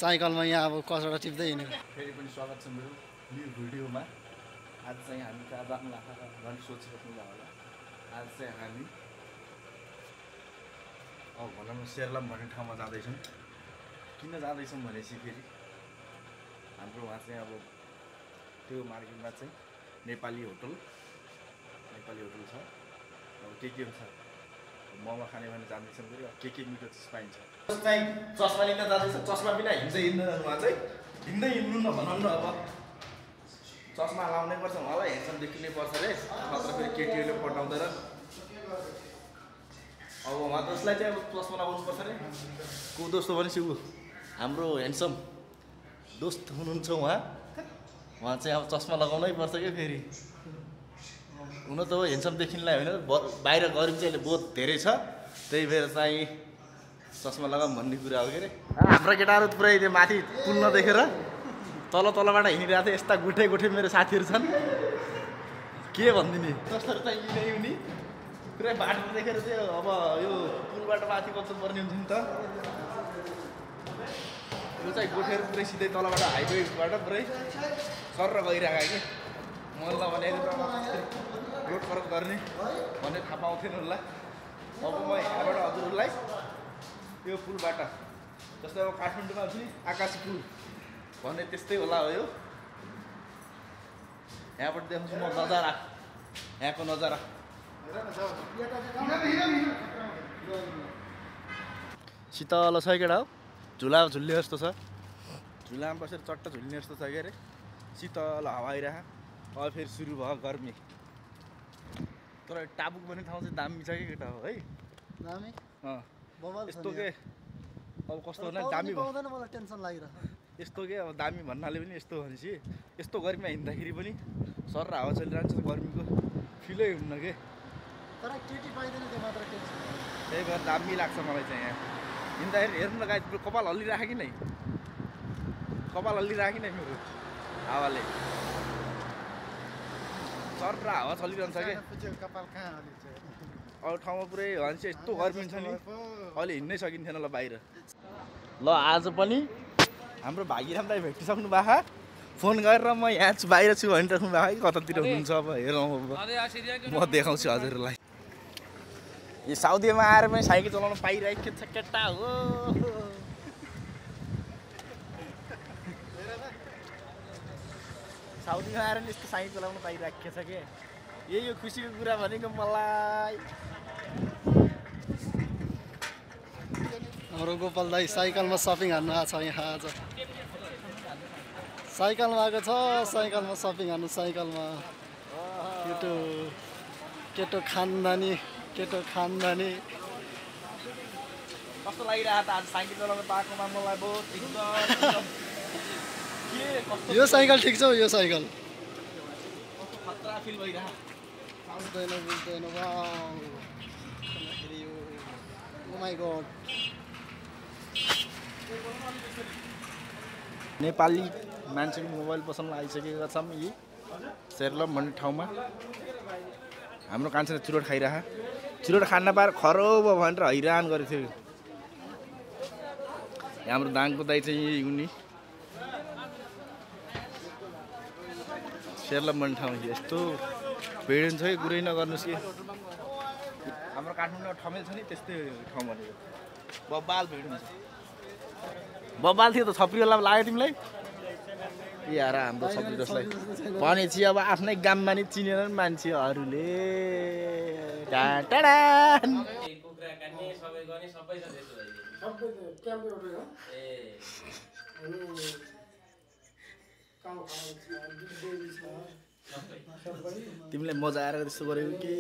साइकलमा यहाँ अब कसबाट टिप्दै हिँडेको। फेरि पनि स्वागत छ मेरो न्यू भिडियोमा। आज चाहिँ हामी कहाँ जानु लाग्छ भने सोचिराख्नु होला। आज चाहिँ हामी भनौँ न सेर्लाम भन्ने ठाउँमा जाँदैछौँ। किन जाँदैछौँ भनेपछि फेरि हाम्रो वहाँ चाहिँ अब त्यो मार्केटमा चाहिँ नेपाली होटल छ। अब के हुन्छ मोमो खाने भने जाँदैछौँ फेरि के मिठो चिज पाइन्छ। चाहिँ चस्मा लिन जाँदैछ। चस्मा बिना हिँड्दैन उहाँ चाहिँ हिँड्दै हिँड्नु न भनौँ न। अब चस्मा लाउनै पर्छ उहाँलाई, हेडसम्म देखिनै पर्छ रे, नत्र फेरि केटीहरूले पठाउँदैन। अब उहाँ जसलाई चाहिँ अब चस्मा लगाउनु पर्छ रे। को दोस्त भनेपछि ऊ हाम्रो ह्यान्डसम दोस्त हुनुहुन्छ उहाँ चाहिँ अब चस्मा लगाउनै पर्छ क्या। फेरि हुन त हो ह्यान्डसम देखिनलाई होइन, बाहिर गरिब चाहिँ अहिले बहुत धेरै छ, त्यही भएर चाहिँ चस्मा लगाऊँ भन्ने कुरा हो के अरे। हाम्रा केटाहरू पुरै त्यो माथि पुल नदेखेर तलबाट हिँडिरहेको थियो। यस्ता गुठे मेरो साथीहरू छन्, के भनिदिने। जसरी चाहिँ यिनै हुने पुरै बाटो देखेर चाहिँ अब यो पुलबाट माथि कस्तो पर्ने हुन्छ नि त। यो चाहिँ गोठेहरू पुरै सिधै तलबाट हाइवेबाट पुरै सर गइरहेको कि मलाई भने रोड क्रस गर्ने भन्ने थाहा पाउँथेन होला। अब म यहाँबाट हजुरहरूलाई यो पुलबाट जस्तै अब काठमाडौँमा हुन्छ नि आकाशी पुल भन्ने त्यस्तै होला हो। यो यहाँबाट देखाउँछु म नजारा, यहाँको नजारा। शीतल छ केटा हो, झुला झुल्ने जस्तो छ। झुलामा बसेर चट्ट झुल्ने जस्तो छ के अरे। शीतल हावा आइरह। अब फेरि सुरु भयो गर्मी। तर टाबुक भन्ने ठाउँ चाहिँ दामी छ कि केटा हो है। दामी यस्तो के अब कस्तो भन्दा दामी पाउँदैन मलाई टेन्सन लागिरहेको। यस्तो के अब दामी भन्नाले पनि यस्तो भनेपछि यस्तो गर्मीमा हिँड्दाखेरि पनि सर हावा चलिरहन्छ, गर्मीको फिलै हुन्न के। तर केटी पाइँदैन त्यो मात्र टेन्सन। त्यही भएर दामी लाग्छ मलाई चाहिँ यहाँ हिँड्दाखेरि। हेर्नु न गाई कपाल हल्लिरहेको कि नै, कपाल हल्लिरहेको कि नै मेरो हावाले। सर हावा चलिरहन्छ कि कपाल कहाँ हल्लिन्छ। अरू ठाउँमा पुरै भन्छ यस्तो गर्मी छ नि, अहिले हिँड्नै सकिन्थेन ल बाहिर। ल आज पनि हाम्रो भागीराम दाइ भेटिसक्नु भएको। फोन गरेर म यहाँ छु बाहिर छु भनिराख्नु भएको कि कतातिर हुनुहुन्छ। अब हेरौँ, अब म देखाउँछु हजुरहरूलाई। यो साउदीमा आएर पनि साइकल चलाउनु पाइरहेको छ केटा हो। साउदीमा आएर पनि यस्तो साइकल चलाउनु पाइरहेको छ के। यही हो खुसीको कुरा भनेको मलाई। हाम्रो गोपाल दाई साइकलमा सपिङ हान्नु आएको छ यहाँ आज। साइकलमा आएको छ, साइकलमा सपिङ हान्नु। साइकलमा केटो खानदानी कस्तो लागिरहेको त आज साइकल चलाउनु पाएकोमा मलाई बहुत यो साइकल ठिक छ। यो साइकल कस्तो खतरा फिल भइरहेको। बुझ्दैन ओ माइ गड। नेपाली मान्छेको मोबाइल पसलमा आइसकेका छौँ। यी सेर्लम भन्ने ठाउँमा हाम्रो कान्छाले चुरोट खाइरह। चुरोट खान पाएर खरो भयो भनेर हैरान गरेको थियो। हाम्रो दाङको दाइ चाहिँ यही हुने सेर्लम भन्ने ठाउँ। यस्तो भिड हुन्छ कि कुरै नगर्नुहोस् कि। हाम्रो काठमाडौँमा ठमेल छ नि त्यस्तै ठाउँ भनेको बब्बाल भिड हुन्छ। बब्बाल थियो त छप्रीवाला लाग्यो तिमीलाई। यार हाम्रो छप्री जसलाई भनेपछि अब आफ्नै गाममा नि चिनेर मान्छेहरूले तिमीलाई मजा आएर त्यस्तो गरेको कि